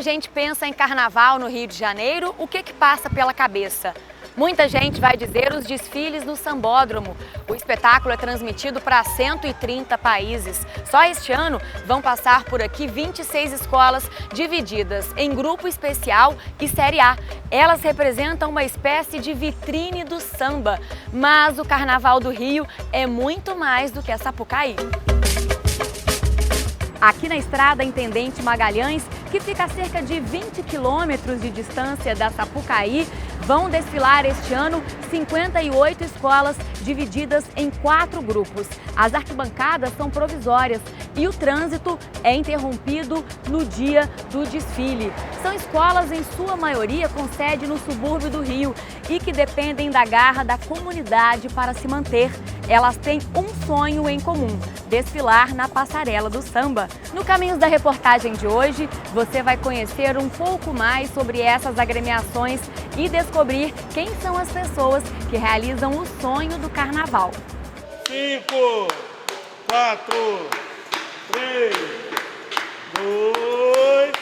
a gente pensa em carnaval no Rio de Janeiro, o que passa pela cabeça? Muita gente vai dizer os desfiles no Sambódromo. O espetáculo é transmitido para 130 países. Só este ano vão passar por aqui 26 escolas divididas em grupo especial e série A. Elas representam uma espécie de vitrine do samba. Mas o Carnaval do Rio é muito mais do que a Sapucaí. Aqui na estrada Intendente Magalhães, que fica a cerca de 20 quilômetros de distância da Sapucaí, vão desfilar este ano 58 escolas divididas em 4 grupos. As arquibancadas são provisórias e o trânsito é interrompido no dia do desfile. São escolas, em sua maioria, com sede no subúrbio do Rio e que dependem da garra da comunidade para se manter. Elas têm um sonho em comum: desfilar na passarela do samba. No Caminhos da Reportagem de hoje, você vai conhecer um pouco mais sobre essas agremiações e descobrir quem são as pessoas que realizam o sonho do carnaval. 5, 4, 3, 2...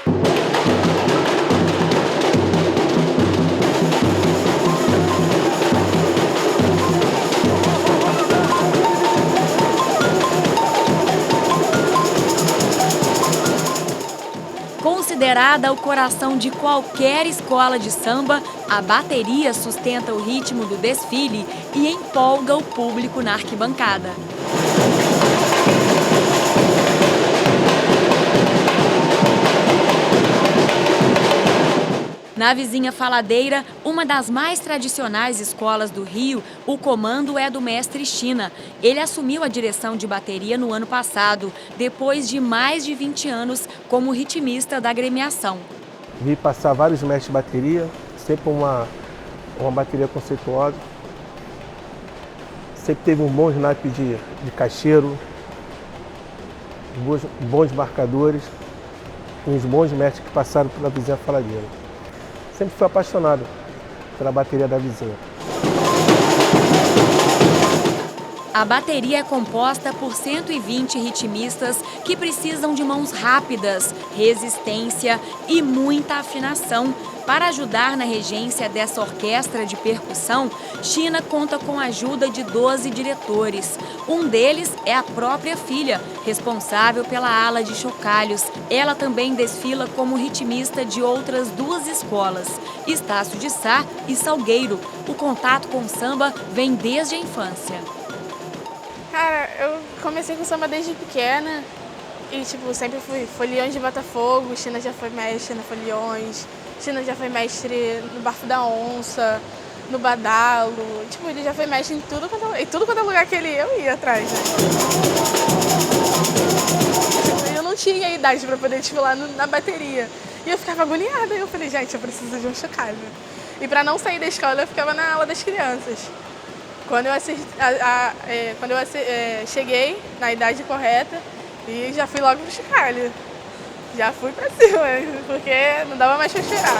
Considerada o coração de qualquer escola de samba, a bateria sustenta o ritmo do desfile e empolga o público na arquibancada. Na vizinha Faladeira, uma das mais tradicionais escolas do Rio, o comando é do mestre China. Ele assumiu a direção de bateria no ano passado, depois de mais de 20 anos como ritmista da agremiação. Vi passar vários mestres de bateria, sempre uma bateria conceituosa. Sempre teve um bom naipe de caixeiro, bons marcadores, uns bons mestres que passaram pela vizinha Faladeira. Sempre fui apaixonado pela bateria da vizinha. A bateria é composta por 120 ritmistas que precisam de mãos rápidas, resistência e muita afinação. Para ajudar na regência dessa orquestra de percussão, China conta com a ajuda de 12 diretores. Um deles é a própria filha, responsável pela ala de chocalhos. Ela também desfila como ritmista de outras 2 escolas, Estácio de Sá e Salgueiro. O contato com o samba vem desde a infância. Cara, eu comecei com samba desde pequena e, sempre fui foliões de Botafogo. China já foi mestre na Foliões, China já foi mestre no Bafo da Onça, no Badalo. Ele já foi mestre em tudo quanto é lugar que ele ia, eu ia atrás, né? Eu não tinha idade para poder desfilar na bateria e eu ficava agoniada. Eu falei, gente, eu preciso de um chocalho. E para não sair da escola, eu ficava na ala das crianças. Quando eu cheguei na idade correta e já fui logo pro chocalho. Já fui pra cima, porque não dava mais pra esperar.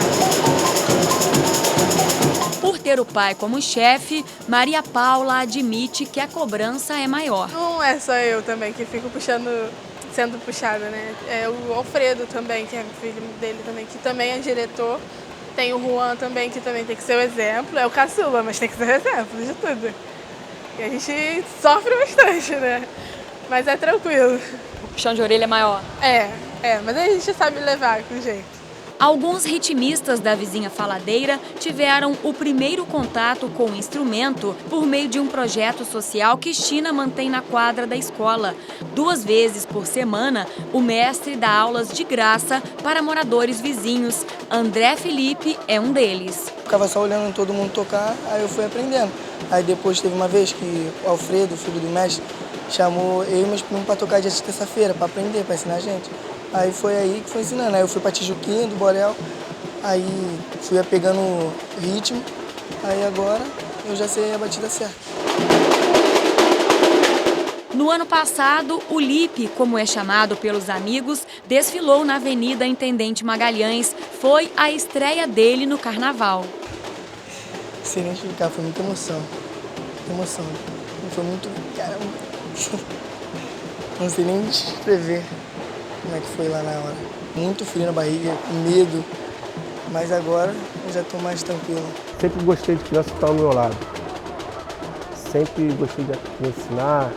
Por ter o pai como chefe, Maria Paula admite que a cobrança é maior. Não é só eu também que fico sendo puxada, né? É o Alfredo também, que é filho dele também, que também é diretor. Tem o Juan também, que também tem que ser o exemplo. É o caçula, mas tem que ser o exemplo de tudo. E a gente sofre bastante, né? Mas é tranquilo. O puxão de orelha é maior. Mas a gente sabe levar com jeito. Alguns ritmistas da vizinha Faladeira tiveram o primeiro contato com o instrumento por meio de um projeto social que China mantém na quadra da escola. 2 vezes por semana, o mestre dá aulas de graça para moradores vizinhos. André Felipe é um deles. Ficava só olhando todo mundo tocar, aí eu fui aprendendo. Aí depois teve uma vez que o Alfredo, filho do mestre, chamou eu e meus primos para tocar dia de terça-feira, para aprender, para ensinar a gente. Aí foi aí que foi ensinando. Aí eu fui pra Tijuquinha, do Borel, aí fui pegando o ritmo, aí agora eu já sei a batida certa. No ano passado, o Lipe, como é chamado pelos amigos, desfilou na Avenida Intendente Magalhães. Foi a estreia dele no carnaval. Sem nem explicar, foi muita emoção. Emoção. Foi muito... Caramba. Não sei nem descrever como é que foi lá na hora. muito frio na barriga, com medo, mas agora eu já estou mais tranquilo. Sempre gostei de criança estar ao meu lado. Sempre gostei de ensinar,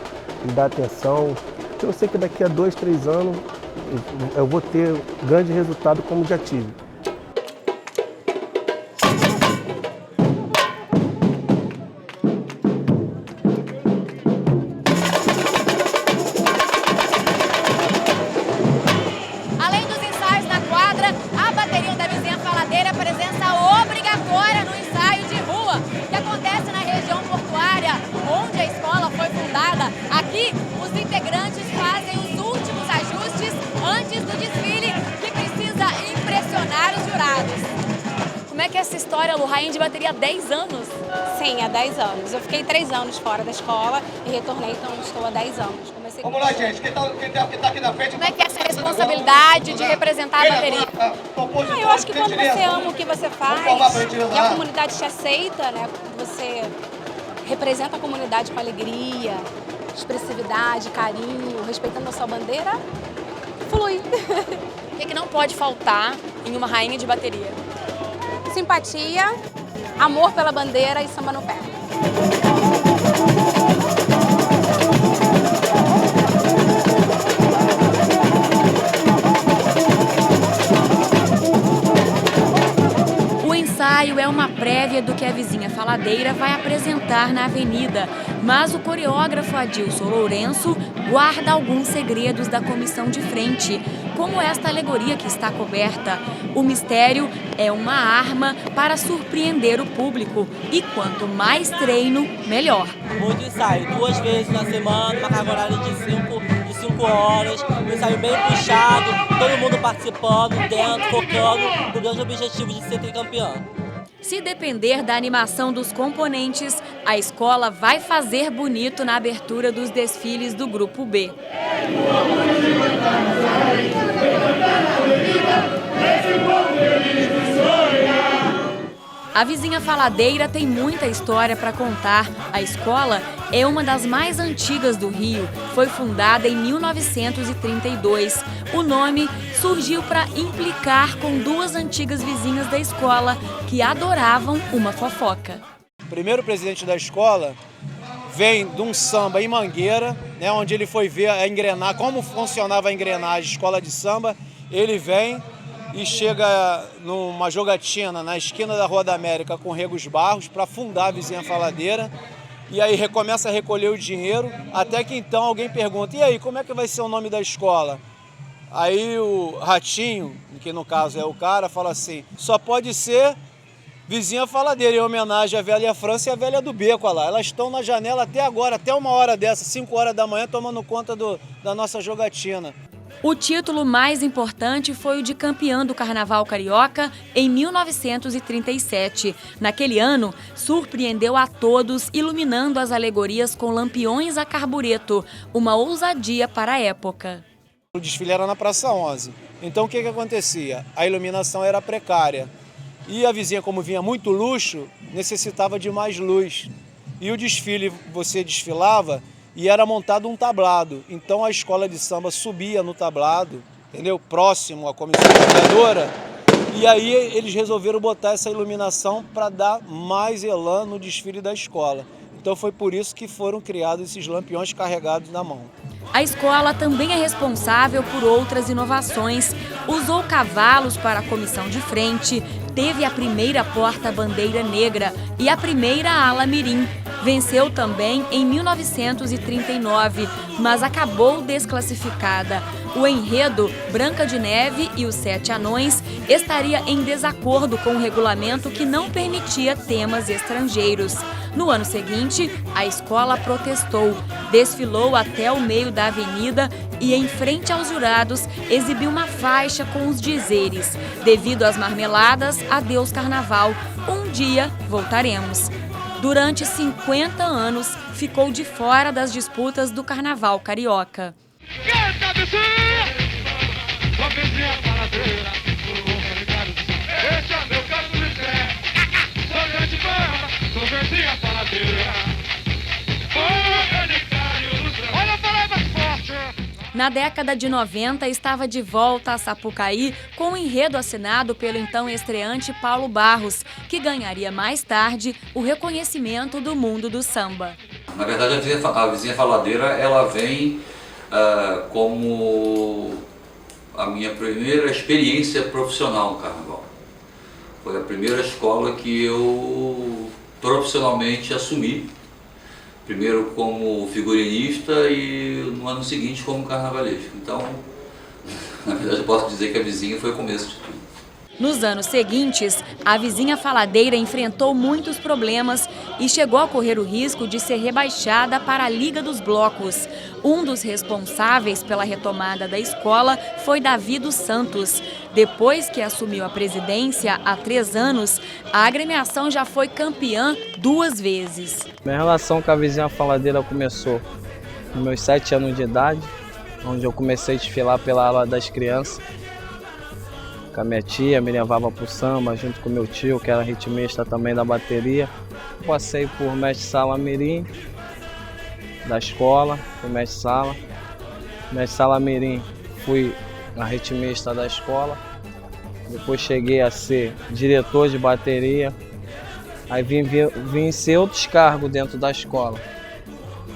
de dar atenção. Eu sei que daqui a 2, 3 anos eu vou ter grande resultado como já tive. Além dos ensaios na quadra, a bateria da Vizinha Faladeira é presença obrigatória no ensaio de rua, que acontece na região portuária, onde a escola foi fundada. Aqui, os integrantes fazem os últimos ajustes antes do desfile, que precisa impressionar os jurados. Como é que é essa história, Lu? Rainha de bateria há 10 anos? Sim, há 10 anos. Eu fiquei 3 anos fora da escola e retornei, então estou há 10 anos. Comecei... Vamos lá, gente. Quem tá aqui na frente... Como é que é essa responsabilidade de representar a bateria? Eu acho que quando você ama o que você faz e a comunidade te aceita, né, você representa a comunidade com alegria, expressividade, carinho, respeitando a sua bandeira, flui. O que não pode faltar em uma rainha de bateria? Simpatia, amor pela bandeira e samba no pé. O ensaio é uma prévia do que a Vizinha Faladeira vai apresentar na avenida, mas o coreógrafo Adilson Lourenço guarda alguns segredos da comissão de frente, como esta alegoria que está coberta. O mistério é uma arma para surpreender o público e quanto mais treino, melhor. Muito ensaio, 2 vezes na semana, uma carga horária de 5 horas, um ensaio bem puxado, todo mundo participando, dentro, focando no grande objetivo de ser tricampeão. Se depender da animação dos componentes, a escola vai fazer bonito na abertura dos desfiles do Grupo B. A Vizinha Faladeira tem muita história para contar. A escola é uma das mais antigas do Rio. Foi fundada em 1932. O nome surgiu para implicar com 2 antigas vizinhas da escola que adoravam uma fofoca. O primeiro presidente da escola vem de um samba em Mangueira, né, onde ele foi ver como funcionava a engrenagem escola de samba. Ele vem e chega numa jogatina na esquina da Rua da América com Regos Barros para fundar a Vizinha Faladeira. E aí começa a recolher o dinheiro, até que então alguém pergunta: e aí, como é que vai ser o nome da escola? Aí o Ratinho, que no caso é o cara, fala assim: só pode ser Vizinha Faladeira, em homenagem à velha França e à velha do Beco lá. Elas estão na janela até agora, até uma hora dessa, 5 horas da manhã, tomando conta da nossa jogatina. O título mais importante foi o de campeã do Carnaval Carioca em 1937. Naquele ano, surpreendeu a todos iluminando as alegorias com lampiões a carbureto, uma ousadia para a época. O desfile era na Praça 11, então o que acontecia? A iluminação era precária e a vizinha, como vinha muito luxo, necessitava de mais luz. E o desfile, você desfilava e era montado um tablado, então a escola de samba subia no tablado, entendeu? Próximo à comissão organizadora, e aí eles resolveram botar essa iluminação para dar mais elan no desfile da escola. Então foi por isso que foram criados esses lampiões carregados na mão. A escola também é responsável por outras inovações. Usou cavalos para a comissão de frente, teve a primeira porta-bandeira negra e a primeira ala mirim. Venceu também em 1939, mas acabou desclassificada. O enredo Branca de Neve e os 7 Anões estaria em desacordo com o regulamento que não permitia temas estrangeiros. No ano seguinte, a escola protestou, desfilou até o meio da avenida e, em frente aos jurados, exibiu uma faixa com os dizeres: devido às marmeladas, adeus Carnaval, um dia voltaremos. Durante 50 anos, ficou de fora das disputas do Carnaval Carioca. Na década de 90, estava de volta a Sapucaí com um enredo assinado pelo então estreante Paulo Barros, que ganharia mais tarde o reconhecimento do mundo do samba. Na verdade, a Vizinha Faladeira, ela vem como a minha primeira experiência profissional no carnaval. Foi a primeira escola que eu profissionalmente assumi. Primeiro como figurinista e no ano seguinte como carnavalesco. Então, na verdade eu posso dizer que a Vizinha foi o começo de tudo. Nos anos seguintes, a Vizinha Faladeira enfrentou muitos problemas e chegou a correr o risco de ser rebaixada para a Liga dos Blocos. Um dos responsáveis pela retomada da escola foi Davi dos Santos. Depois que assumiu a presidência há 3 anos, a agremiação já foi campeã 2 vezes. Minha relação com a Vizinha Faladeira começou nos meus 7 anos de idade, onde eu comecei a desfilar pela ala das crianças. Com a minha tia, me levava para o samba, junto com meu tio, que era ritmista também da bateria. Passei por mestre Sala Mirim, da escola, fui mestre Sala. Mestre Sala Mirim, fui a ritmista da escola. Depois cheguei a ser diretor de bateria. Aí vim ser outros cargos dentro da escola,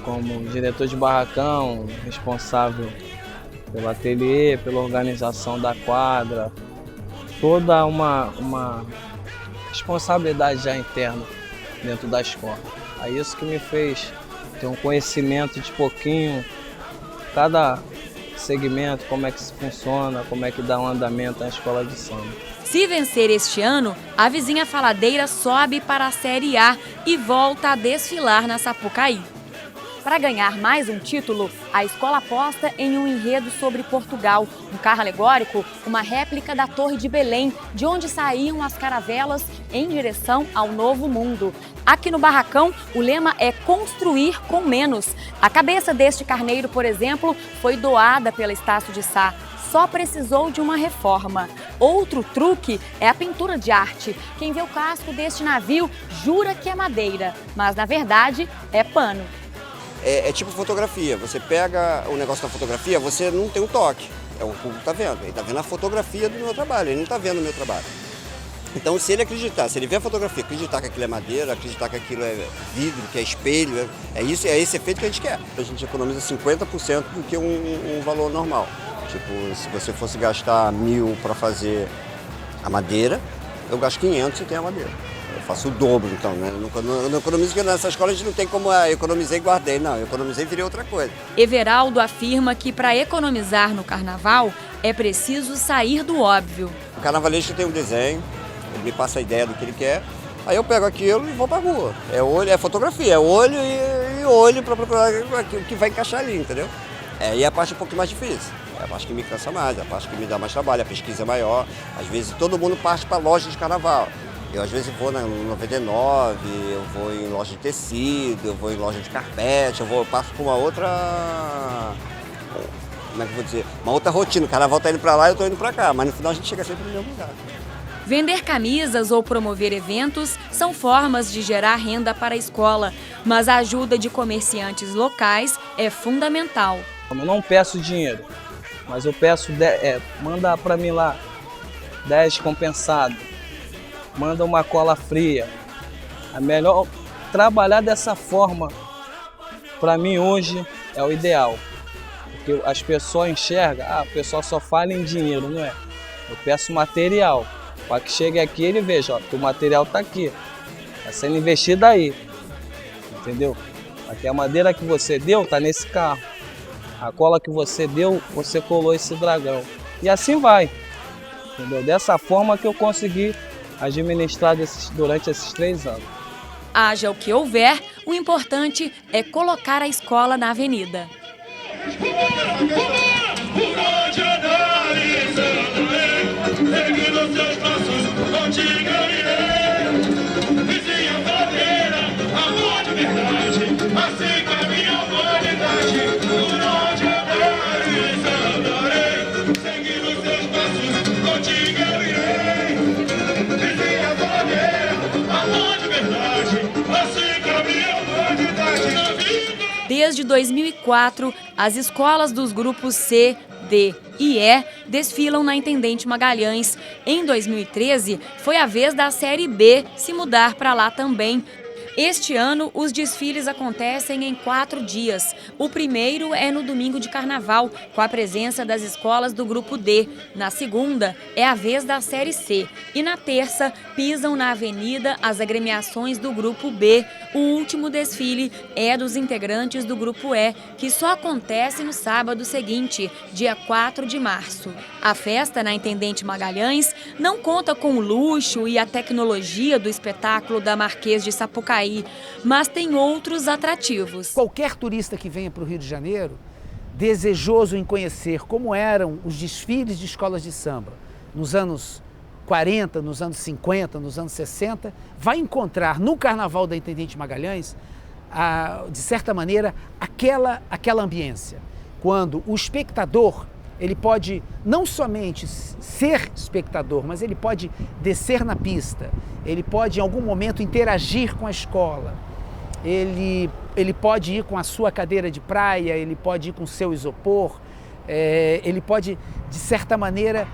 como diretor de barracão, responsável pelo ateliê, pela organização da quadra. Toda uma responsabilidade já interna dentro da escola. É isso que me fez ter um conhecimento de pouquinho, cada segmento, como é que se funciona, como é que dá um andamento na escola de samba. Se vencer este ano, a Vizinha Faladeira sobe para a Série A e volta a desfilar na Sapucaí. Para ganhar mais um título, a escola aposta em um enredo sobre Portugal, um carro alegórico, uma réplica da Torre de Belém, de onde saíam as caravelas em direção ao Novo Mundo. Aqui no Barracão, o lema é construir com menos. A cabeça deste carneiro, por exemplo, foi doada pela Estácio de Sá. Só precisou de uma reforma. Outro truque é a pintura de arte. Quem vê o casco deste navio jura que é madeira, mas na verdade é pano. É tipo fotografia, você pega o negócio da fotografia, você não tem um toque, o público está vendo, ele está vendo a fotografia do meu trabalho, ele não está vendo o meu trabalho. Então se ele acreditar, se ele ver a fotografia, acreditar que aquilo é madeira, acreditar que aquilo é vidro, que é espelho, é esse efeito que a gente quer. A gente economiza 50% do que um valor normal. Tipo, se você fosse gastar 1.000 para fazer a madeira, eu gasto 500 e tem a madeira. Eu faço o dobro, então, né? Eu não economizo, porque nessa escola a gente não tem como economizei e guardei, não. Eu economizei e virei outra coisa. Everaldo afirma que para economizar no carnaval é preciso sair do óbvio. O carnavalesco tem um desenho, ele me passa a ideia do que ele quer, aí eu pego aquilo e vou pra rua. É olho, é fotografia, é olho e olho para procurar o que vai encaixar ali, entendeu? E a parte um pouco mais difícil. É a parte que me cansa mais, é a parte que me dá mais trabalho, a pesquisa é maior. Às vezes todo mundo parte para loja de carnaval. Eu às vezes vou no 99, eu vou em loja de tecido, eu vou em loja de carpete, eu passo por uma outra, como é que eu vou dizer, uma outra rotina. O carnaval tá indo para lá e eu tô indo para cá, mas no final a gente chega sempre no mesmo lugar. Vender camisas ou promover eventos são formas de gerar renda para a escola, mas a ajuda de comerciantes locais é fundamental. Eu não peço dinheiro, mas eu peço, manda para mim lá 10 compensado. Manda uma cola fria. É melhor trabalhar dessa forma. Para mim hoje é o ideal. Porque as pessoas enxergam, o pessoal só fala em dinheiro, não é? Eu peço material. Para que chegue aqui ele veja, que o material está aqui. Está sendo investido aí. Entendeu? Aqui a madeira que você deu está nesse carro. A cola que você deu, você colou esse dragão. E assim vai. Entendeu? Dessa forma que eu consegui administrar durante esses 3 anos. Haja o que houver, o importante é colocar a escola na avenida. Desde 2004, as escolas dos grupos C, D e E desfilam na Intendente Magalhães. Em 2013, foi a vez da Série B se mudar para lá também. Este ano, os desfiles acontecem em 4 dias. O primeiro é no domingo de carnaval, com a presença das escolas do grupo D. Na segunda, é a vez da Série C. E na terça, pisam na avenida as agremiações do grupo B. O último desfile é dos integrantes do grupo E, que só acontece no sábado seguinte, dia 4 de março. A festa na Intendente Magalhães não conta com o luxo e a tecnologia do espetáculo da Marquês de Sapucaí, mas tem outros atrativos. Qualquer turista que venha para o Rio de Janeiro, desejoso em conhecer como eram os desfiles de escolas de samba nos anos 40, nos anos 50, nos anos 60, vai encontrar no Carnaval da Intendente Magalhães, de certa maneira, aquela ambiência. Quando o espectador, ele pode não somente ser espectador, mas ele pode descer na pista, ele pode em algum momento interagir com a escola, ele pode ir com a sua cadeira de praia, ele pode ir com o seu isopor, ele pode, de certa maneira,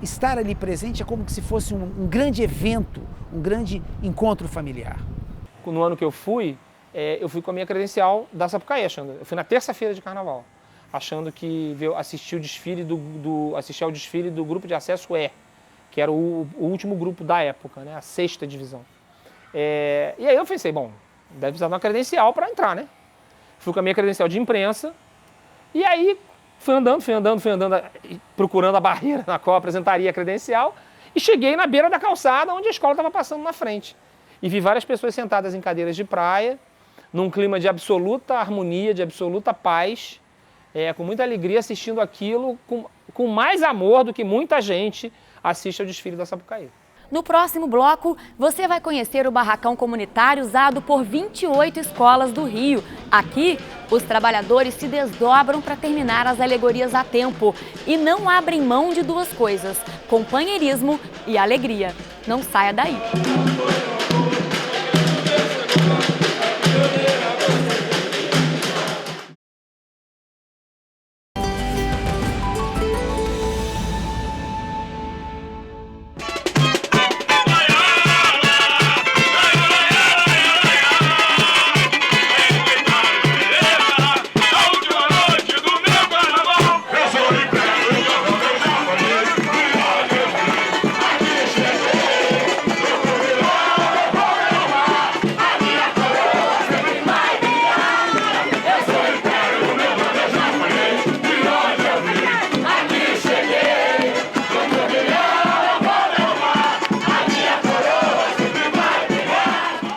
estar ali presente, é como se fosse um grande evento, um grande encontro familiar. No ano que eu fui com a minha credencial da Sapucaí, eu fui na terça-feira de carnaval, achando que assisti ao desfile do grupo de acesso E, que era o último grupo da época, né, a 6ª divisão. E aí eu pensei, bom, deve precisar de uma credencial para entrar, né? Fui com a minha credencial de imprensa e aí fui andando, procurando a barreira na qual apresentaria a credencial e cheguei na beira da calçada onde a escola estava passando na frente. E vi várias pessoas sentadas em cadeiras de praia, num clima de absoluta harmonia, de absoluta paz, com muita alegria assistindo aquilo, com mais amor do que muita gente assiste ao desfile da Sapucaí. No próximo bloco, você vai conhecer o barracão comunitário usado por 28 escolas do Rio. Aqui, os trabalhadores se desdobram para terminar as alegorias a tempo e não abrem mão de 2 coisas, companheirismo e alegria. Não saia daí!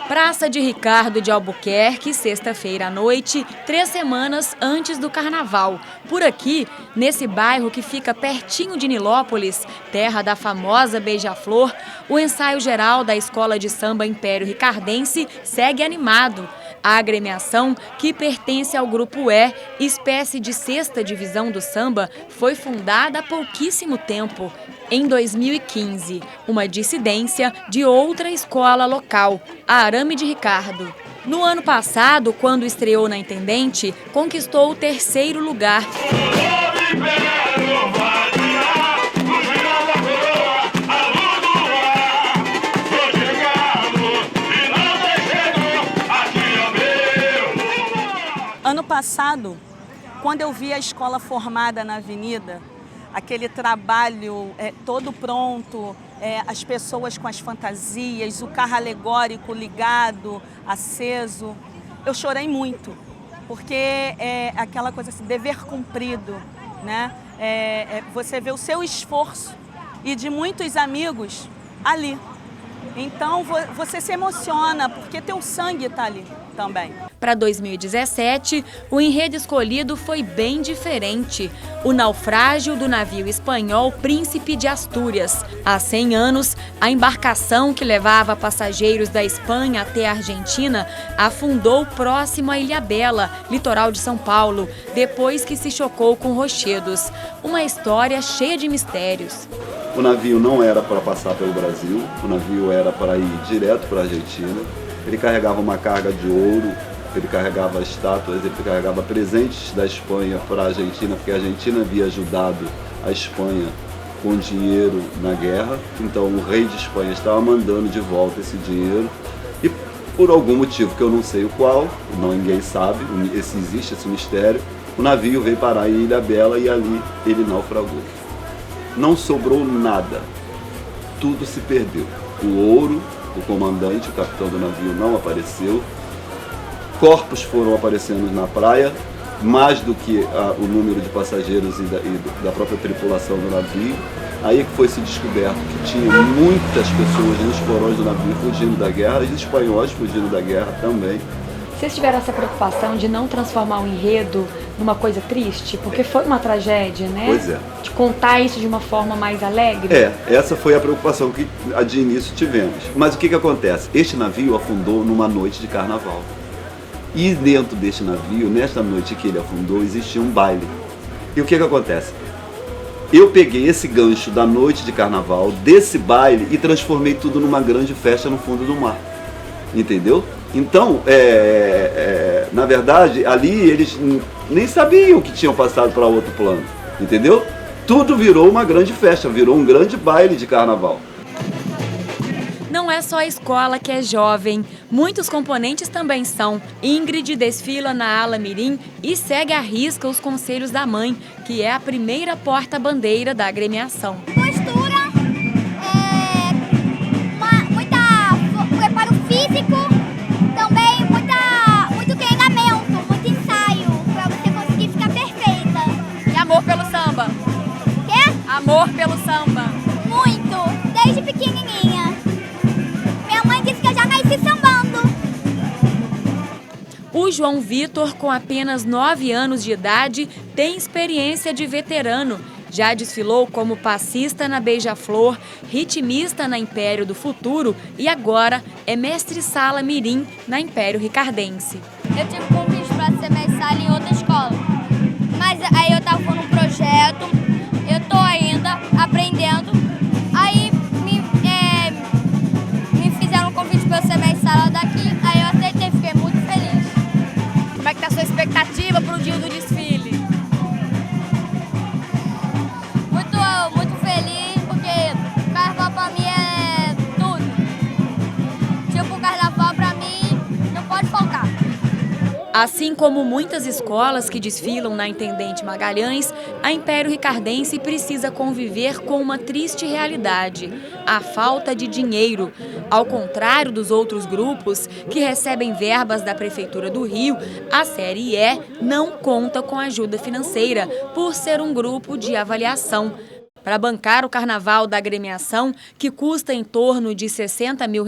Praça de Ricardo de Albuquerque, sexta-feira à noite, 3 semanas antes do carnaval. Por aqui, nesse bairro que fica pertinho de Nilópolis, terra da famosa Beija-Flor, o ensaio geral da Escola de Samba Império Ricardense segue animado. A agremiação, que pertence ao Grupo E, espécie de 6ª divisão do samba, foi fundada há pouquíssimo tempo, em 2015, uma dissidência de outra escola local, a Arame de Ricardo. No ano passado, quando estreou na Intendente, conquistou o 3º lugar. Ano passado, quando eu vi a escola formada na avenida, aquele trabalho todo pronto, as pessoas com as fantasias, o carro alegórico ligado, aceso, eu chorei muito, porque é aquela coisa assim, dever cumprido, né? Você vê o seu esforço e de muitos amigos ali. Então você se emociona, porque teu sangue está ali também. Para 2017, o enredo escolhido foi bem diferente. O naufrágio do navio espanhol Príncipe de Astúrias. Há 100 anos, a embarcação que levava passageiros da Espanha até a Argentina afundou próximo a Ilhabela, litoral de São Paulo, depois que se chocou com rochedos. Uma história cheia de mistérios. O navio não era para passar pelo Brasil, o navio era para ir direto para a Argentina. Ele carregava uma carga de ouro, ele carregava estátuas, ele carregava presentes da Espanha para a Argentina, porque a Argentina havia ajudado a Espanha com dinheiro na guerra, então o rei de Espanha estava mandando de volta esse dinheiro e por algum motivo que eu não sei o qual, ninguém sabe, existe esse mistério, o navio veio parar em Ilhabela e ali ele naufragou. Não sobrou nada, tudo se perdeu. O ouro, o comandante, o capitão do navio não apareceu, corpos foram aparecendo na praia, mais do que o número de passageiros e da própria tripulação do navio. Aí que foi se descoberto que tinha muitas pessoas nos porões do navio fugindo da guerra, e espanhóis fugindo da guerra também. Vocês tiveram essa preocupação de não transformar o enredo numa coisa triste? Porque foi uma tragédia, né? Pois é. De contar isso de uma forma mais alegre? Essa foi a preocupação que de início tivemos. Mas o que acontece? Este navio afundou numa noite de carnaval. E dentro deste navio, nesta noite que ele afundou, existia um baile. E o que acontece? Eu peguei esse gancho da noite de carnaval, desse baile, e transformei tudo numa grande festa no fundo do mar. Entendeu? Então, na verdade, ali eles nem sabiam que tinham passado para outro plano. Entendeu? Tudo virou uma grande festa, virou um grande baile de carnaval. Não é só a escola que é jovem, muitos componentes também são. Ingrid desfila na ala mirim e segue à risca os conselhos da mãe, que é a primeira porta-bandeira da agremiação. Postura, muito preparo físico, também muito treinamento, muito ensaio, para você conseguir ficar perfeita. E amor pelo samba? Quê? Amor pelo samba? Muito, desde pequenininha. Sambando. O João Vitor, com apenas 9 anos de idade, tem experiência de veterano. Já desfilou como passista na Beija-Flor, ritmista na Império do Futuro e agora é mestre-sala mirim na Império Ricardense. Eu tive convite para ser mestre-sala em outra escola, mas aí eu estava com um projeto, eu estou ainda aprendendo, aí me fizeram um convite para eu ser mestre-sala daqui, aí eu aceitei, fiquei muito feliz. Como é que está a sua expectativa para o dia do desfile? Muito feliz, porque carnaval para mim é tudo. Tipo, carnaval para mim não pode faltar. Assim como muitas escolas que desfilam na Intendente Magalhães, a Império Ricardense precisa conviver com uma triste realidade: a falta de dinheiro. Ao contrário dos outros grupos que recebem verbas da Prefeitura do Rio, a Série E não conta com ajuda financeira, por ser um grupo de avaliação. Para bancar o carnaval da agremiação, que custa em torno de R$60 mil,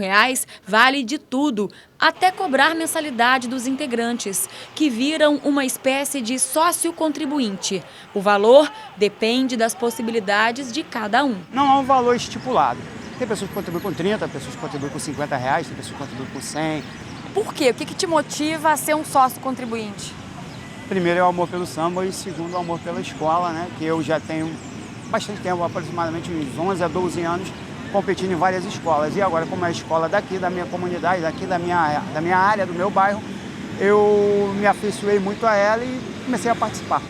vale de tudo, até cobrar mensalidade dos integrantes, que viram uma espécie de sócio-contribuinte. O valor depende das possibilidades de cada um. Não há um valor estipulado. Tem pessoas que contribuem com 30, pessoas que contribuem com R$50, tem pessoas que contribuem com 100. Por quê? O que te motiva a ser um sócio-contribuinte? Primeiro é o amor pelo samba e segundo o amor pela escola, né? Que eu já tenho bastante tempo, aproximadamente uns 11 a 12 anos, competindo em várias escolas. E agora, como é a escola daqui, da minha comunidade, daqui da minha área, do meu bairro, eu me afeiçoei muito a ela e comecei a participar.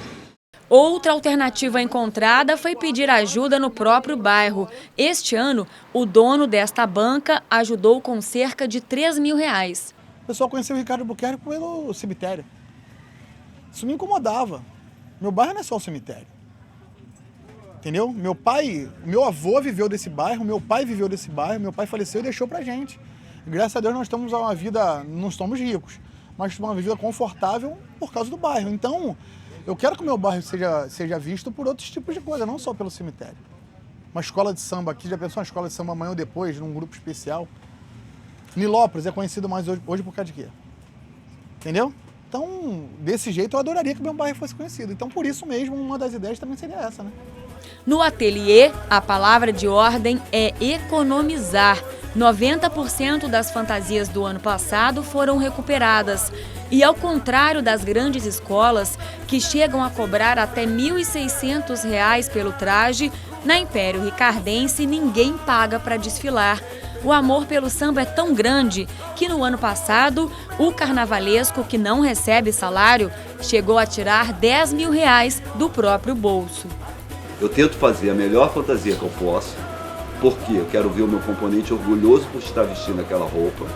Outra alternativa encontrada foi pedir ajuda no próprio bairro. Este ano, o dono desta banca ajudou com cerca de R$3 mil. O pessoal conheceu o Ricardo Albuquerque pelo cemitério. Isso me incomodava. Meu bairro não é só o cemitério. Entendeu? Meu avô viveu desse bairro, meu pai viveu desse bairro, meu pai faleceu e deixou pra gente. Graças a Deus nós estamos uma vida, não estamos ricos, mas uma vida confortável por causa do bairro. Então, eu quero que o meu bairro seja visto por outros tipos de coisa, não só pelo cemitério. Uma escola de samba aqui, já pensou uma escola de samba amanhã ou depois, num grupo especial? Nilópolis é conhecido mais hoje por causa de quê? Entendeu? Então, desse jeito eu adoraria que o meu bairro fosse conhecido. Então, por isso mesmo, uma das ideias também seria essa, né? No ateliê, a palavra de ordem é economizar. 90% das fantasias do ano passado foram recuperadas. E ao contrário das grandes escolas, que chegam a cobrar até R$ 1.600 pelo traje, na Império Ricardense ninguém paga para desfilar. o amor pelo samba é tão grande que no ano passado, o carnavalesco, que não recebe salário, chegou a tirar R$10 mil do próprio bolso. Eu tento fazer a melhor fantasia que eu posso, porque eu quero ver o meu componente orgulhoso por estar vestindo aquela roupa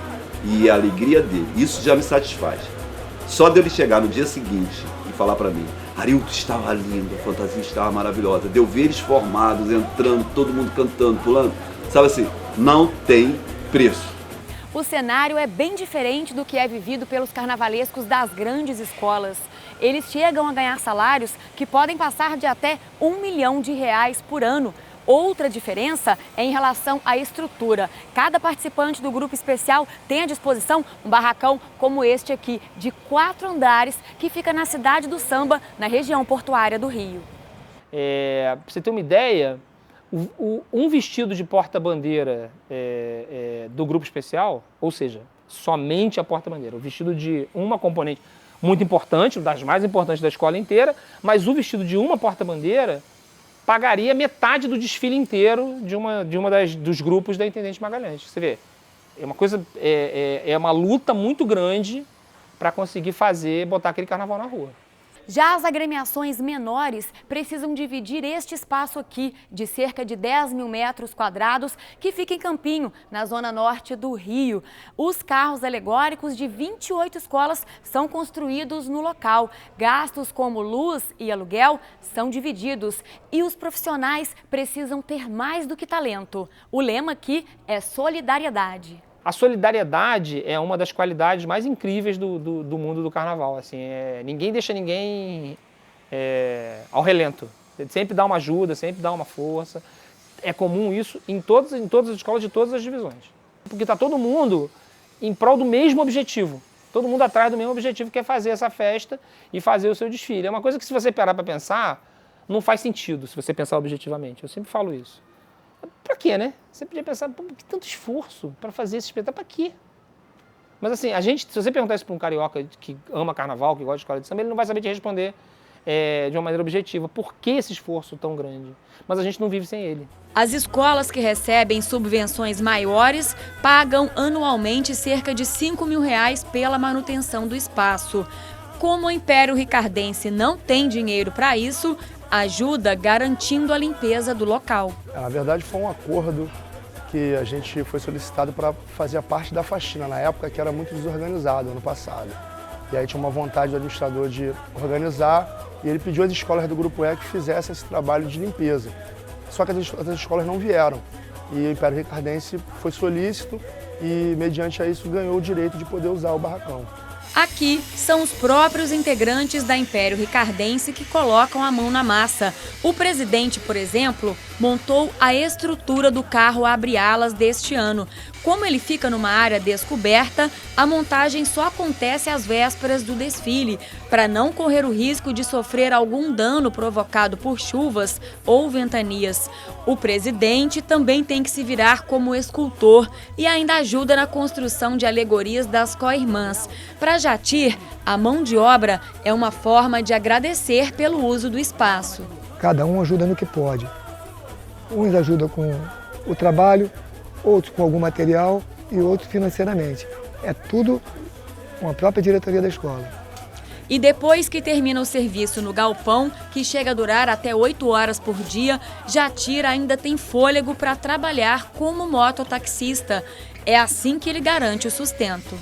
e a alegria dele. Isso já me satisfaz. Só dele chegar no dia seguinte e falar para mim: Arilton, estava lindo, a fantasia estava maravilhosa. De eu ver eles formados, entrando, todo mundo cantando, pulando. Sabe assim, não tem preço. O cenário é bem diferente do que é vivido pelos carnavalescos das grandes escolas. Eles chegam a ganhar salários que podem passar de até R$1 milhão por ano. Outra diferença é em relação à estrutura. Cada participante do grupo especial tem à disposição um barracão como este aqui, de 4 andares, que fica na cidade do Samba, na região portuária do Rio. Para você ter uma ideia, um vestido de porta-bandeira do grupo especial, ou seja, somente a porta-bandeira, o vestido de uma componente muito importante, das mais importantes da escola inteira, mas o vestido de uma porta-bandeira pagaria metade do desfile inteiro dos grupos da Intendente Magalhães. Você vê, é uma coisa, é uma luta muito grande para conseguir botar aquele carnaval na rua. Já as agremiações menores precisam dividir este espaço aqui, de cerca de 10 mil metros quadrados, que fica em Campinho, na zona norte do Rio. Os carros alegóricos de 28 escolas são construídos no local. Gastos como luz e aluguel são divididos e os profissionais precisam ter mais do que talento. O lema aqui é solidariedade. A solidariedade é uma das qualidades mais incríveis do mundo do carnaval. Assim, ninguém deixa ninguém ao relento. Ele sempre dá uma ajuda, sempre dá uma força. É comum isso em todas as escolas de todas as divisões. Porque está todo mundo em prol do mesmo objetivo. Todo mundo atrás do mesmo objetivo, que é fazer essa festa e fazer o seu desfile. É uma coisa que, se você parar para pensar, não faz sentido se você pensar objetivamente. Eu sempre falo isso. Pra quê, né? Você podia pensar, pô, que tanto esforço para fazer esse espetáculo, pra quê? Mas assim, se você perguntar isso para um carioca que ama carnaval, que gosta de escola de samba, ele não vai saber te responder de uma maneira objetiva. Por que esse esforço tão grande? Mas a gente não vive sem ele. As escolas que recebem subvenções maiores pagam anualmente cerca de R$5 mil pela manutenção do espaço. Como o Império Ricardense não tem dinheiro para isso, ajuda garantindo a limpeza do local. Na verdade, foi um acordo que a gente foi solicitado para fazer parte da faxina, na época que era muito desorganizado, ano passado. E aí tinha uma vontade do administrador de organizar e ele pediu às escolas do Grupo E que fizessem esse trabalho de limpeza. Só que as escolas não vieram e o Império Ricardense foi solícito e, mediante a isso, ganhou o direito de poder usar o barracão. Aqui são os próprios integrantes da Império Ricardense que colocam a mão na massa. O presidente, por exemplo, montou a estrutura do carro abre-alas deste ano. Como ele fica numa área descoberta, a montagem só acontece às vésperas do desfile, para não correr o risco de sofrer algum dano provocado por chuvas ou ventanias. O presidente também tem que se virar como escultor e ainda ajuda na construção de alegorias das co-irmãs. Para Jatir, a mão de obra é uma forma de agradecer pelo uso do espaço. Cada um ajuda no que pode. Uns ajudam com o trabalho, outros com algum material e outros financeiramente. É tudo com a própria diretoria da escola. E depois que termina o serviço no galpão, que chega a durar até 8 horas por dia, Jatir ainda tem fôlego para trabalhar como mototaxista. É assim que ele garante o sustento.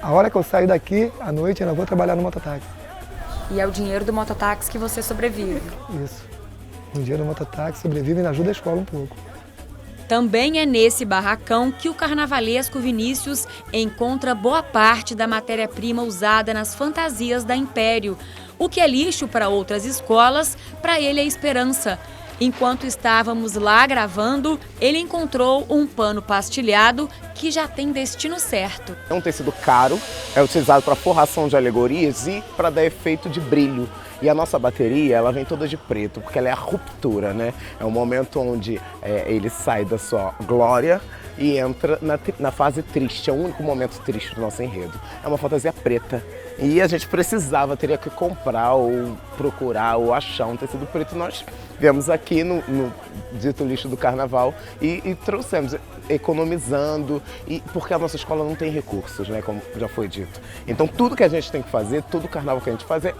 A hora que eu saio daqui, à noite, eu ainda vou trabalhar no mototáxi. E é o dinheiro do mototáxi que você sobrevive? Isso. O dinheiro do mototáxi sobrevive e ajuda a escola um pouco. Também é nesse barracão que o carnavalesco Vinícius encontra boa parte da matéria-prima usada nas fantasias da Império. O que é lixo para outras escolas, para ele é esperança. Enquanto estávamos lá gravando, ele encontrou um pano pastilhado que já tem destino certo. É um tecido caro, é utilizado para forração de alegorias e para dar efeito de brilho. E a nossa bateria, ela vem toda de preto, porque ela é a ruptura, né? É o momento onde ele sai da sua glória e entra na fase triste, é o único momento triste do nosso enredo. É uma fantasia preta e a gente teria que comprar ou procurar ou achar um tecido preto. Nós viemos aqui no dito lixo do carnaval e trouxemos, economizando, porque a nossa escola não tem recursos, né, como já foi dito. Então tudo que a gente tem que fazer, todo carnaval que a gente faz é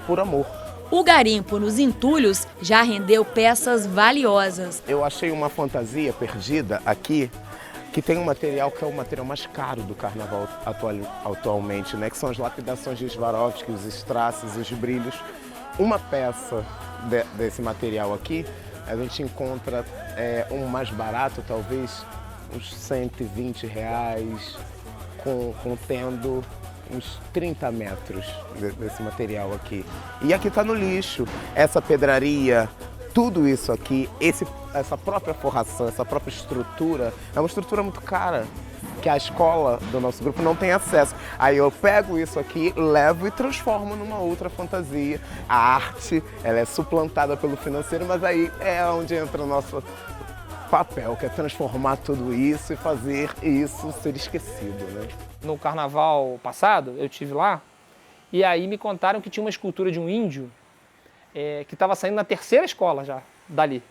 por amor. O garimpo nos entulhos já rendeu peças valiosas. Eu achei uma fantasia perdida aqui, que tem um material que é o material mais caro do carnaval atualmente, né? Que são as lapidações de Swarovski, os strass, os brilhos. Uma peça desse material aqui, a gente encontra um mais barato, talvez uns R$120, contendo uns 30 metros desse material aqui. E aqui está no lixo. Essa pedraria, tudo isso aqui, essa própria forração, essa própria estrutura, é uma estrutura muito cara, que a escola do nosso grupo não tem acesso. Aí eu pego isso aqui, levo e transformo numa outra fantasia. A arte, ela é suplantada pelo financeiro, mas aí é onde entra o nosso papel, que é transformar tudo isso e fazer isso ser esquecido, né? No carnaval passado, eu estive lá, e aí me contaram que tinha uma escultura de um índio que estava saindo na terceira escola já, dali.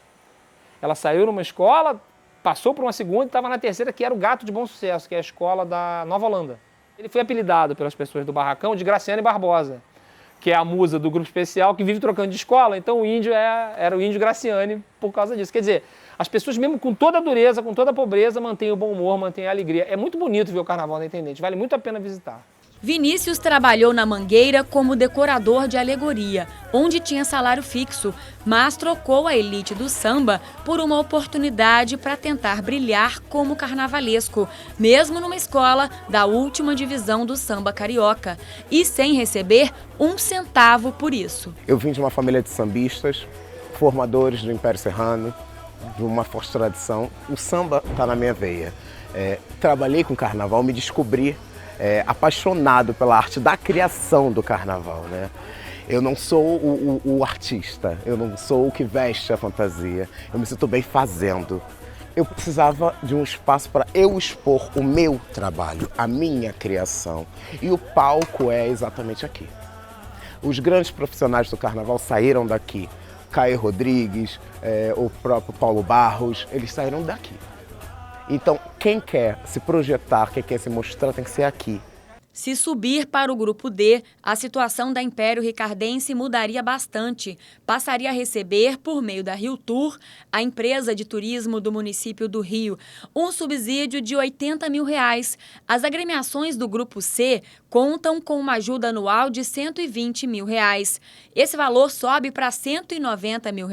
Ela saiu numa escola, passou por uma segunda e estava na terceira, que era o Gato de Bom Sucesso, que é a escola da Nova Holanda. Ele foi apelidado pelas pessoas do barracão de Graciane Barbosa, que é a musa do grupo especial que vive trocando de escola. Então o índio era o índio Graciane por causa disso. Quer dizer, as pessoas mesmo com toda a dureza, com toda a pobreza, mantêm o bom humor, mantêm a alegria. É muito bonito ver o Carnaval da Intendente, vale muito a pena visitar. Vinícius trabalhou na Mangueira como decorador de alegoria, onde tinha salário fixo, mas trocou a elite do samba por uma oportunidade para tentar brilhar como carnavalesco, mesmo numa escola da última divisão do samba carioca, e sem receber um centavo por isso. Eu vim de uma família de sambistas, formadores do Império Serrano, de uma forte tradição. O samba está na minha veia. Trabalhei com carnaval, me descobri apaixonado pela arte da criação do carnaval, né? Eu não sou o artista, eu não sou o que veste a fantasia, eu me sinto bem fazendo. Eu precisava de um espaço para eu expor o meu trabalho, a minha criação. E o palco é exatamente aqui. Os grandes profissionais do carnaval saíram daqui. Caio Rodrigues, o próprio Paulo Barros, eles saíram daqui. Então, quem quer se projetar, quem quer se mostrar, tem que ser aqui. Se subir para o grupo D, a situação da Império Ricardense mudaria bastante. Passaria a receber, por meio da Rio Tour, a empresa de turismo do município do Rio, um subsídio de R$80 mil. As agremiações do grupo C contam com uma ajuda anual de R$120 mil. Esse valor sobe para R$190 mil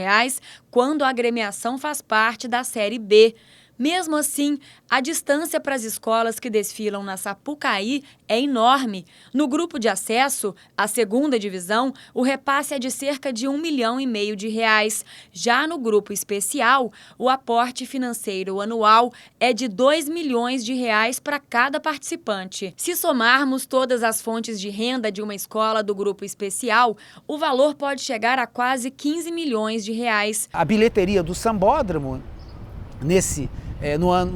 quando a agremiação faz parte da Série B. Mesmo assim, a distância para as escolas que desfilam na Sapucaí é enorme. No grupo de acesso, a segunda divisão, o repasse é de cerca de R$1,5 milhão. Já no grupo especial, o aporte financeiro anual é de R$2 milhões para cada participante. Se somarmos todas as fontes de renda de uma escola do grupo especial, o valor pode chegar a quase R$15 milhões. A bilheteria do Sambódromo,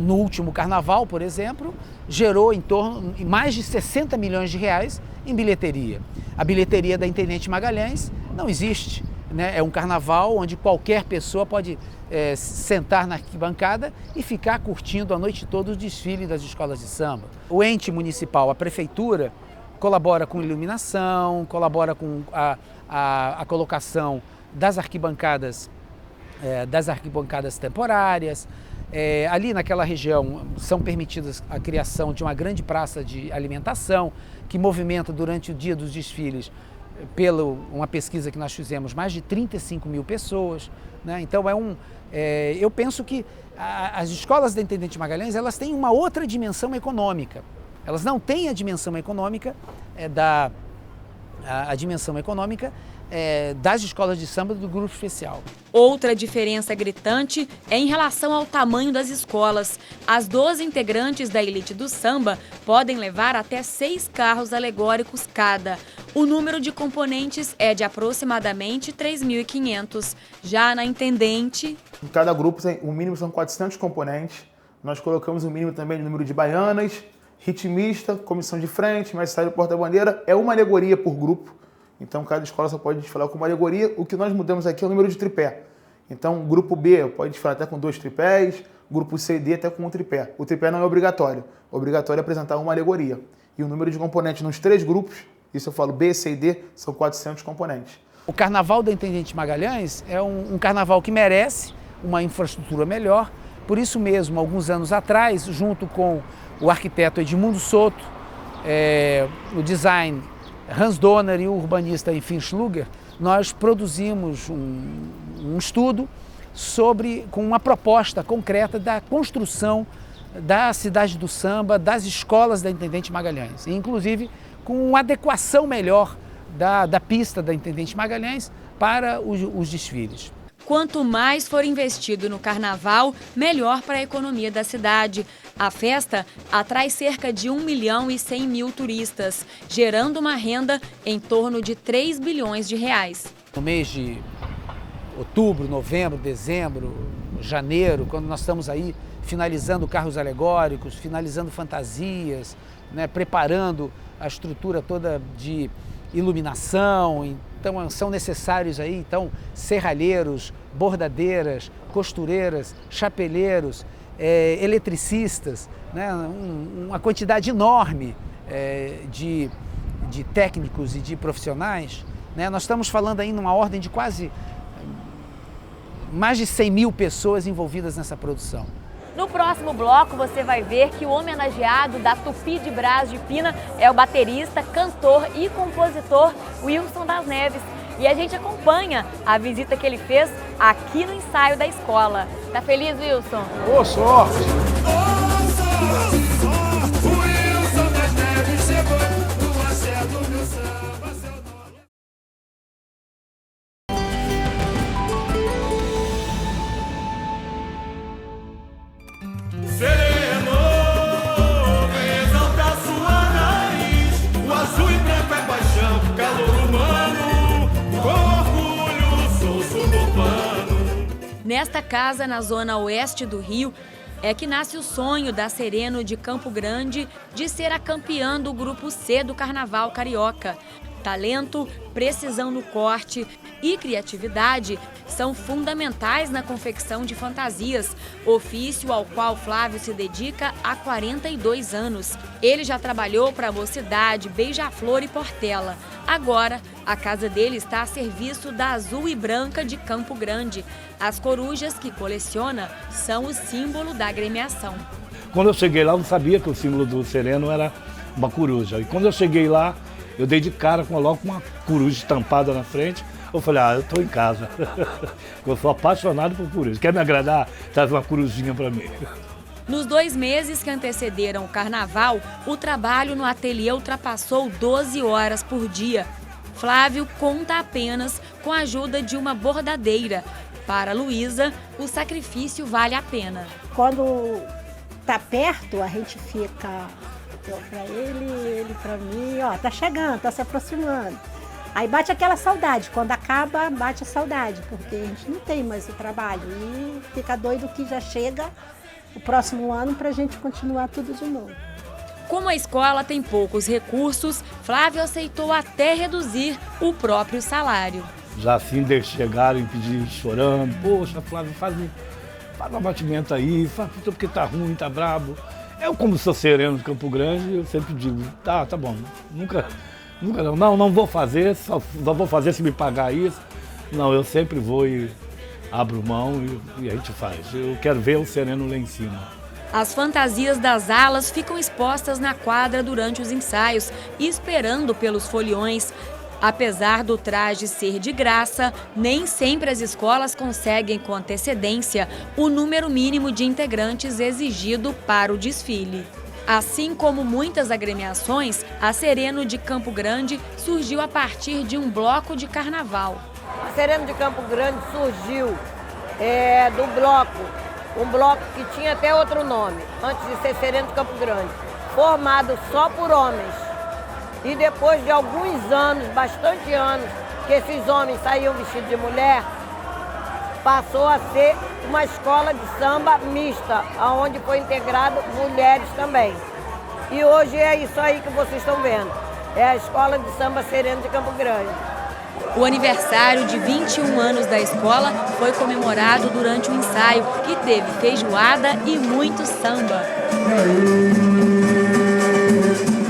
no último carnaval, por exemplo, gerou em torno de mais de R$60 milhões em bilheteria. A bilheteria da Intendente Magalhães não existe, né? É um carnaval onde qualquer pessoa pode sentar na arquibancada e ficar curtindo a noite toda o desfile das escolas de samba. O ente municipal, a prefeitura, colabora com iluminação, colabora com a colocação das arquibancadas temporárias. Ali naquela região são permitidas a criação de uma grande praça de alimentação que movimenta durante o dia dos desfiles, uma pesquisa que nós fizemos, mais de 35 mil pessoas, né? Então eu penso que as escolas da Intendente Magalhães, elas têm uma outra dimensão econômica. Elas não têm a dimensão econômica das escolas de samba do grupo especial. Outra diferença gritante é em relação ao tamanho das escolas. As 12 integrantes da elite do samba podem levar até 6 carros alegóricos cada. O número de componentes é de aproximadamente 3.500. Já na Intendente... Cada grupo, o mínimo são 400 componentes, Nós colocamos o mínimo também de número de baianas, ritmista, comissão de frente, mestre de porta-bandeira. É uma alegoria por grupo, então cada escola só pode desfilar com uma alegoria. O que nós mudamos aqui é o número de tripé. Então, o grupo B pode desfilar até com 2 tripés, grupo C e D até com 1 tripé. O tripé não é obrigatório. Obrigatório é apresentar uma alegoria. E o número de componentes nos 3 grupos, isso eu falo B, C e D, são 400 componentes. O Carnaval da Intendente Magalhães é um carnaval que merece uma infraestrutura melhor. Por isso mesmo, alguns anos atrás, junto com o arquiteto Edmundo Soto, o design Hans Donner e o urbanista Enfim Schluger, nós produzimos um estudo com uma proposta concreta da construção da cidade do samba, das escolas da Intendente Magalhães, inclusive com uma adequação melhor da pista da Intendente Magalhães para os desfiles. Quanto mais for investido no carnaval, melhor para a economia da cidade. A festa atrai cerca de 1.100.000 turistas, gerando uma renda em torno de 3 bilhões de reais. No mês de outubro, novembro, dezembro, janeiro, quando nós estamos aí finalizando carros alegóricos, finalizando fantasias, né, preparando a estrutura toda de iluminação, então são necessários aí serralheiros, bordadeiras, costureiras, chapeleiros, eletricistas, né, uma quantidade enorme de técnicos e de profissionais, né? Nós estamos falando aí numa ordem de quase mais de 100.000 pessoas envolvidas nessa produção. No próximo bloco você vai ver que o homenageado da Tupi de Brás de Pina é o baterista, cantor e compositor Wilson das Neves. E a gente acompanha a visita que ele fez aqui no ensaio da escola. Tá feliz, Wilson? Boa sorte! Nesta casa, na zona oeste do Rio, é que nasce o sonho da Sereno de Campo Grande de ser a campeã do Grupo C do Carnaval Carioca. Talento, precisão no corte e criatividade são fundamentais na confecção de fantasias, ofício ao qual Flávio se dedica há 42 anos. Ele já trabalhou para a Mocidade, Beija-Flor e Portela. Agora, a casa dele está a serviço da Azul e Branca de Campo Grande. As corujas que coleciona são o símbolo da agremiação. Quando eu cheguei lá, eu não sabia que o símbolo do Sereno era uma coruja. E quando eu cheguei lá, eu dei de cara com logo uma coruja estampada na frente. Eu falei, eu estou em casa. Eu sou apaixonado por coruja. Quer me agradar? Traz uma corujinha para mim. Nos 2 meses que antecederam o carnaval, o trabalho no ateliê ultrapassou 12 horas por dia. Flávio conta apenas com a ajuda de uma bordadeira. Para Luísa, o sacrifício vale a pena. Quando está perto, a gente fica... Eu para ele para mim, tá chegando, tá se aproximando. Aí bate aquela saudade, quando acaba, bate a saudade, porque a gente não tem mais o trabalho e fica doido que já chega o próximo ano para a gente continuar tudo de novo. Como a escola tem poucos recursos, Flávio aceitou até reduzir o próprio salário. Já assim, chegaram e pediram chorando, poxa, Flávio, faz um abatimento aí, porque tá ruim, tá brabo. Eu, como sou sereno de Campo Grande, eu sempre digo, tá bom, nunca não vou fazer, só vou fazer se me pagar isso. Não, eu sempre vou e abro mão e a gente faz. Eu quero ver o sereno lá em cima. As fantasias das alas ficam expostas na quadra durante os ensaios, esperando pelos foliões. Apesar do traje ser de graça, nem sempre as escolas conseguem com antecedência o número mínimo de integrantes exigido para o desfile. Assim como muitas agremiações, a Sereno de Campo Grande surgiu a partir de um bloco de carnaval. A Sereno de Campo Grande surgiu do bloco, um bloco que tinha até outro nome, antes de ser Sereno de Campo Grande, formado só por homens. E depois de alguns anos, bastante anos, que esses homens saíam vestidos de mulher, passou a ser uma escola de samba mista, onde foi integrado mulheres também. E hoje é isso aí que vocês estão vendo. É a Escola de Samba Sereno de Campo Grande. O aniversário de 21 anos da escola foi comemorado durante um ensaio que teve feijoada e muito samba.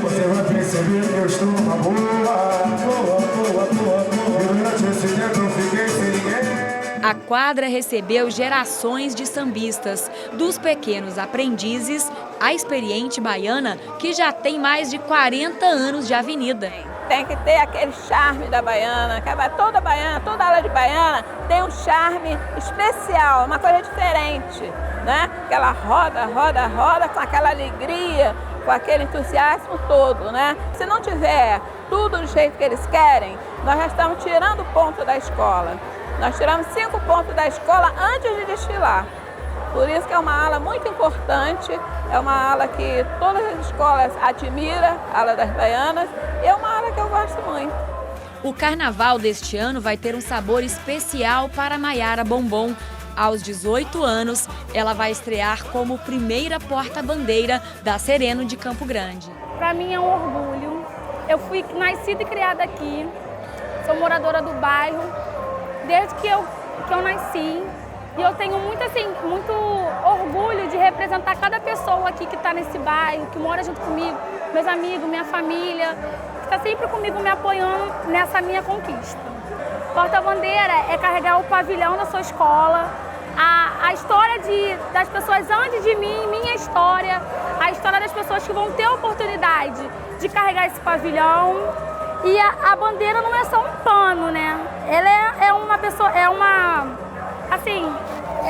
Você vai perceber que eu estou uma boa. Durante esse tempo eu fiquei sem ninguém. A quadra recebeu gerações de sambistas, dos pequenos aprendizes à experiente baiana, que já tem mais de 40 anos de avenida. Tem que ter aquele charme da baiana, toda aula de baiana tem um charme especial, uma coisa diferente, né? Aquela roda, roda, roda com aquela alegria, com aquele entusiasmo todo, né? Se não tiver tudo do jeito que eles querem, nós já estamos tirando o ponto da escola. Nós tiramos 5 pontos da escola antes de desfilar. Por isso que é uma aula muito importante, é uma aula que todas as escolas admiram, a aula das baianas, e é uma aula que eu gosto muito. O carnaval deste ano vai ter um sabor especial para Maiara Bombom. Aos 18 anos, ela vai estrear como primeira porta-bandeira da Sereno de Campo Grande. Para mim é um orgulho. Eu fui nascida e criada aqui, sou moradora do bairro, desde que eu nasci. E eu tenho muito orgulho de representar cada pessoa aqui que está nesse bairro, que mora junto comigo, meus amigos, minha família, que está sempre comigo me apoiando nessa minha conquista. Porta-bandeira é carregar o pavilhão da sua escola, a história das pessoas antes de mim, minha história, a história das pessoas que vão ter a oportunidade de carregar esse pavilhão. E a bandeira não é só um pano, né? Ela é uma pessoa, é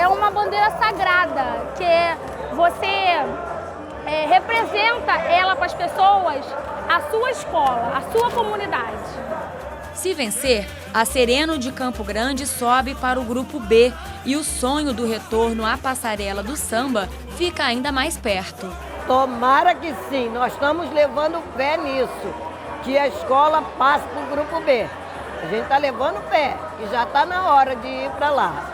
uma bandeira sagrada, que você representa ela para as pessoas, a sua escola, a sua comunidade. Se vencer, a Sereno de Campo Grande sobe para o grupo B e o sonho do retorno à passarela do samba fica ainda mais perto. Tomara que sim, nós estamos levando fé nisso, que a escola passe para o grupo B. A gente está levando fé e já está na hora de ir para lá.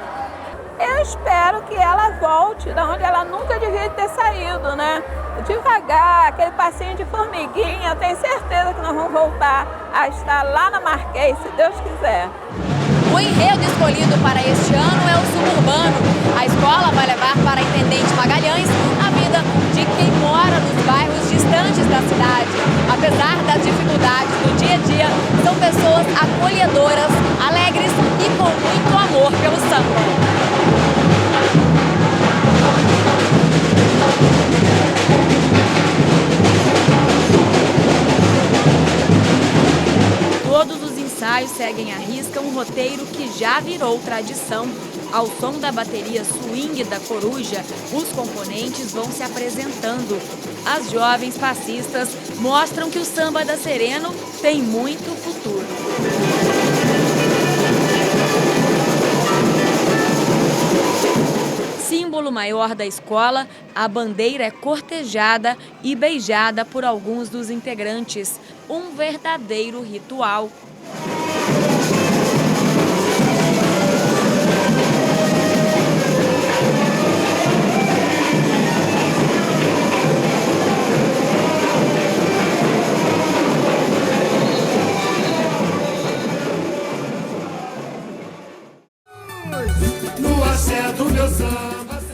Eu espero que ela volte da onde ela nunca devia ter saído, né? Devagar, aquele passinho de formiguinha, eu tenho certeza que nós vamos voltar a estar lá na Marquês, se Deus quiser. O enredo escolhido para este ano é o suburbano. A escola vai levar para a Intendente Magalhães a vida de quem mora nos bairros distantes da cidade. Apesar das dificuldades do dia a dia, são pessoas acolhedoras, alegres e com muito amor pelo samba. Todos os ensaios seguem à risca um roteiro que já virou tradição. Ao som da bateria swing da Coruja, os componentes vão se apresentando. As jovens passistas mostram que o samba da Sereno tem muito futuro. Símbolo maior da escola, a bandeira é cortejada e beijada por alguns dos integrantes. Um verdadeiro ritual.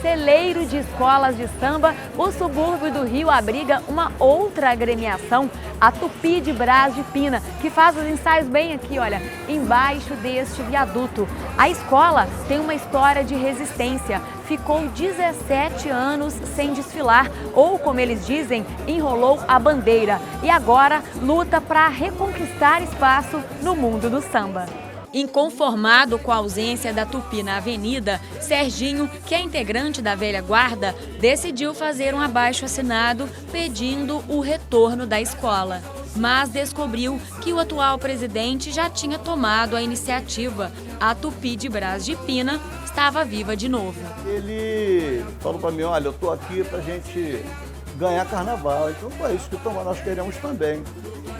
Celeiro de escolas de samba, o subúrbio do Rio abriga uma outra agremiação, a Tupi de Brás de Pina, que faz os ensaios bem aqui, olha, embaixo deste viaduto. A escola tem uma história de resistência, ficou 17 anos sem desfilar, ou como eles dizem, enrolou a bandeira, e agora luta para reconquistar espaço no mundo do samba. Inconformado com a ausência da Tupi na avenida, Serginho, que é integrante da velha guarda, decidiu fazer um abaixo-assinado pedindo o retorno da escola. Mas descobriu que o atual presidente já tinha tomado a iniciativa. A Tupi de Brás de Pina estava viva de novo. Ele falou para mim, olha, eu estou aqui para a gente ganhar carnaval. Então foi isso que nós queremos também.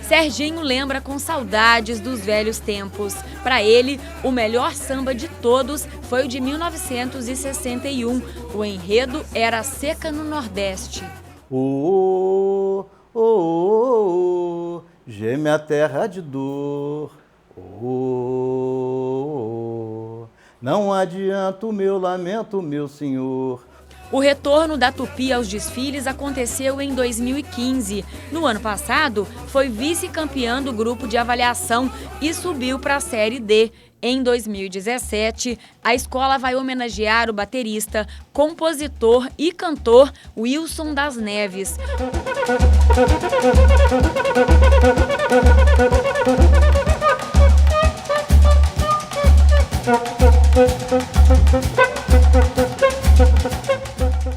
Serginho lembra com saudades dos velhos tempos. Para ele, o melhor samba de todos foi o de 1961. O enredo era Seca no Nordeste. Oh, oh, oh, oh, geme a terra de dor. Oh, não adianta o meu lamento, meu senhor. O retorno da Tupi aos desfiles aconteceu em 2015. No ano passado, foi vice-campeã do grupo de avaliação e subiu para a Série D. Em 2017, a escola vai homenagear o baterista, compositor e cantor Wilson das Neves.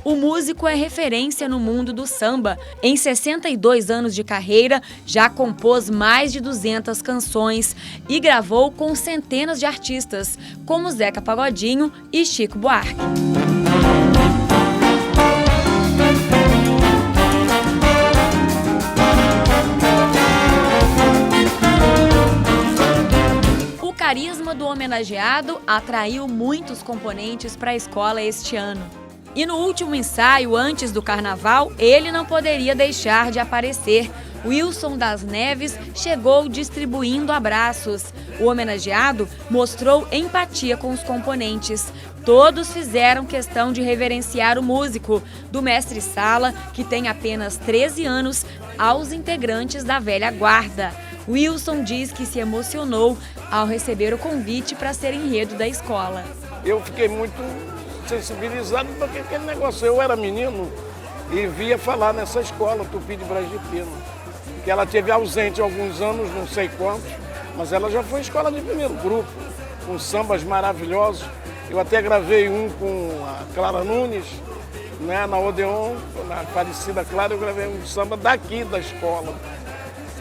O músico é referência no mundo do samba. Em 62 anos de carreira, já compôs mais de 200 canções e gravou com centenas de artistas, como Zeca Pagodinho e Chico Buarque. O carisma do homenageado atraiu muitos componentes para a escola este ano. E no último ensaio, antes do carnaval, ele não poderia deixar de aparecer. Wilson das Neves chegou distribuindo abraços. O homenageado mostrou empatia com os componentes. Todos fizeram questão de reverenciar o músico, do mestre Sala, que tem apenas 13 anos, aos integrantes da velha guarda. Wilson diz que se emocionou ao receber o convite para ser enredo da escola. Eu fiquei muito sensibilizado porque aquele negócio, eu era menino e via falar nessa escola, Tupi de Braz de Pina, que ela teve ausente alguns anos, não sei quantos, mas ela já foi escola de primeiro grupo, com sambas maravilhosos. Eu até gravei um com a Clara Nunes, né, na Odeon, na falecida Clara, eu gravei um samba daqui da escola.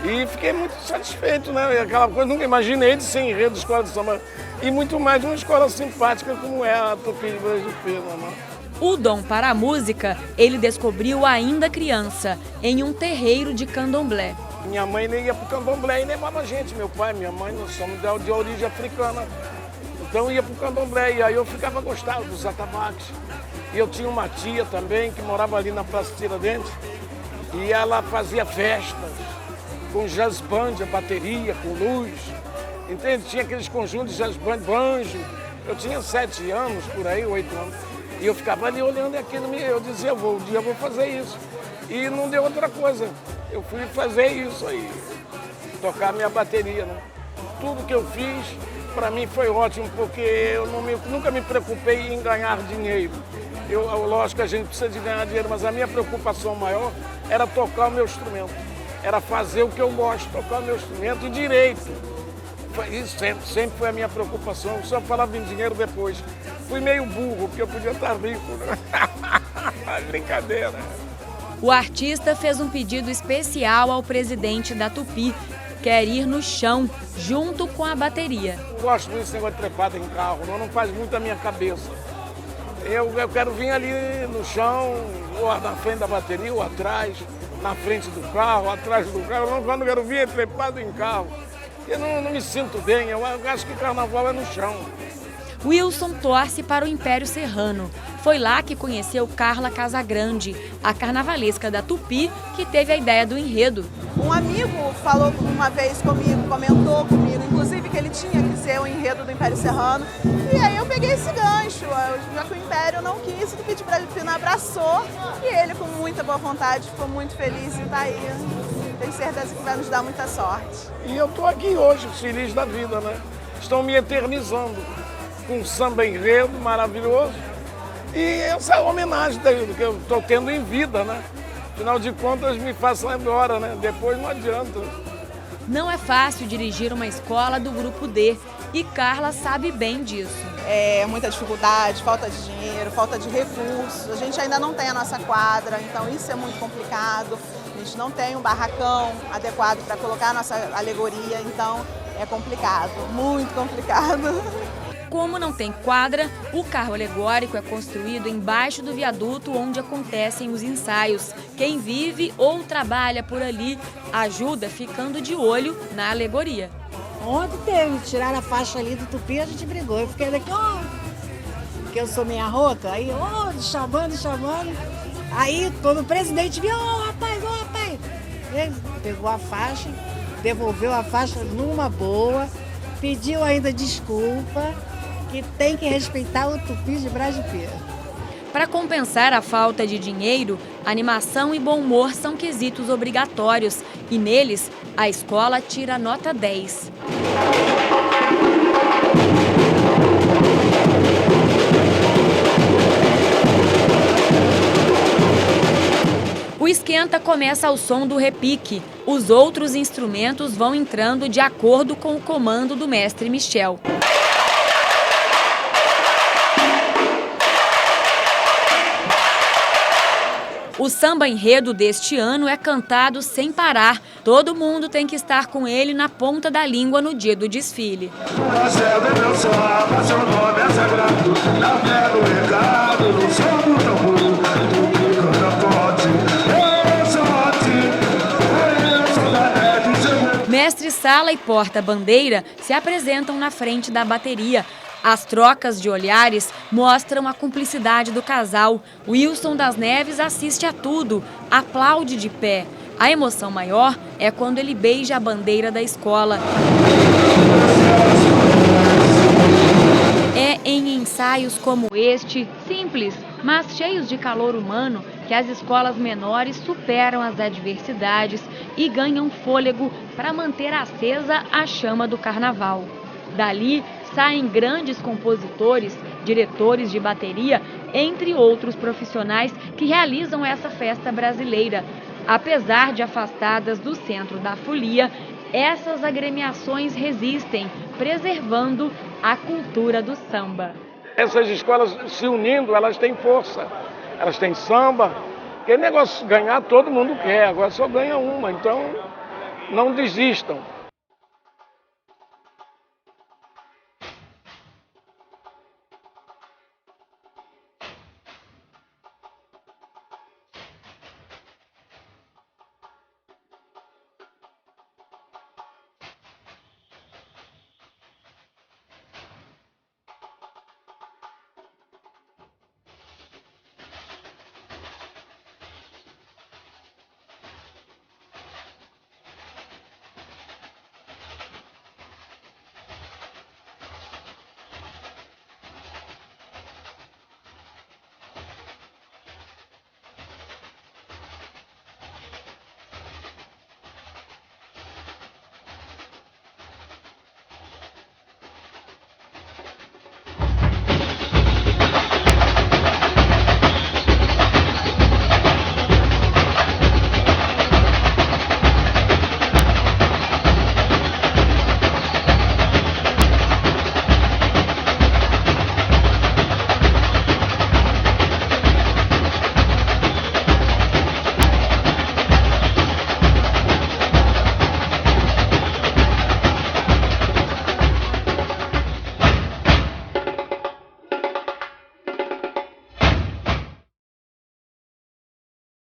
E fiquei muito satisfeito, né? Aquela coisa, nunca imaginei de ser enredo de escola de samba. E muito mais uma escola simpática como é a Tupi de Braz de Pina, né? O dom para a música ele descobriu ainda criança, em um terreiro de candomblé. Minha mãe nem ia para o candomblé e levava a gente. Meu pai, minha mãe, nós somos de origem africana. Então ia para o candomblé e aí eu ficava gostando dos atabaques. E eu tinha uma tia também que morava ali na Praça Tiradentes e ela fazia festas com jazz band, a bateria, com luz. Entende? Tinha aqueles conjuntos de jazz band, banjo. Eu tinha 7 anos, por aí, 8 anos. E eu ficava ali olhando aquilo, eu dizia, um dia eu vou fazer isso. E não deu outra coisa. Eu fui fazer isso aí, tocar minha bateria, né? Tudo que eu fiz, para mim foi ótimo, porque eu nunca me preocupei em ganhar dinheiro. Lógico que a gente precisa de ganhar dinheiro, mas a minha preocupação maior era tocar o meu instrumento. Era fazer o que eu gosto, tocar o meu instrumento direito. Isso sempre foi a minha preocupação. Eu só falava em dinheiro depois. Fui meio burro, porque eu podia estar rico, né? Brincadeira. O artista fez um pedido especial ao presidente da Tupi. Quer ir no chão, junto com a bateria. Eu gosto desse negócio de trepada em carro, não faz muito a minha cabeça. Eu quero vir ali no chão, ou na frente da bateria, ou atrás, na frente do carro, atrás do carro. Quando eu quero vir trepado em carro. Eu não me sinto bem, eu acho que carnaval é no chão. Wilson torce para o Império Serrano. Foi lá que conheceu Carla Casagrande, a carnavalesca da Tupi, que teve a ideia do enredo. Um amigo falou uma vez comigo, comentou comigo, inclusive que ele tinha que ser o enredo do Império Serrano. E aí eu peguei esse gancho, já que o Império não quis, o Tupi de Braz de Pina abraçou. E ele, com muita boa vontade, ficou muito feliz e está aí. Tenho certeza que vai nos dar muita sorte. E eu estou aqui hoje, feliz da vida, né? Estão me eternizando com um samba enredo maravilhoso. E essa é a homenagem que eu estou tendo em vida, né? Afinal de contas, me façam agora, né? Depois não adianta. Não é fácil dirigir uma escola do Grupo D e Carla sabe bem disso. É muita dificuldade, falta de dinheiro, falta de recursos. A gente ainda não tem a nossa quadra, então isso é muito complicado. A gente não tem um barracão adequado para colocar a nossa alegoria, então é complicado, muito complicado. Como não tem quadra, o carro alegórico é construído embaixo do viaduto onde acontecem os ensaios. Quem vive ou trabalha por ali ajuda ficando de olho na alegoria. Ontem teve, tiraram a faixa ali do Tupi, a gente brigou. Eu fiquei daqui, porque eu sou meia rouca, aí, chamando. Aí, quando o presidente viu, rapaz. Ele pegou a faixa, devolveu a faixa numa boa, pediu ainda desculpa, que tem que respeitar o Tupi de Bras de Pera. Para compensar a falta de dinheiro, animação e bom humor são quesitos obrigatórios e neles a escola tira nota 10. O esquenta começa ao som do repique. Os outros instrumentos vão entrando de acordo com o comando do mestre Michel. O samba enredo deste ano é cantado sem parar. Todo mundo tem que estar com ele na ponta da língua no dia do desfile. Mestre Sala e porta-bandeira se apresentam na frente da bateria. As trocas de olhares mostram a cumplicidade do casal. Wilson das Neves assiste a tudo, aplaude de pé. A emoção maior é quando ele beija a bandeira da escola. É em ensaios como este, simples, mas cheios de calor humano, que as escolas menores superam as adversidades e ganham fôlego para manter acesa a chama do carnaval. Dali saem grandes compositores, diretores de bateria, entre outros profissionais que realizam essa festa brasileira. Apesar de afastadas do centro da folia, essas agremiações resistem, preservando a cultura do samba. Essas escolas se unindo, elas têm força, elas têm samba, porque negócio ganhar todo mundo quer, agora só ganha uma, então não desistam.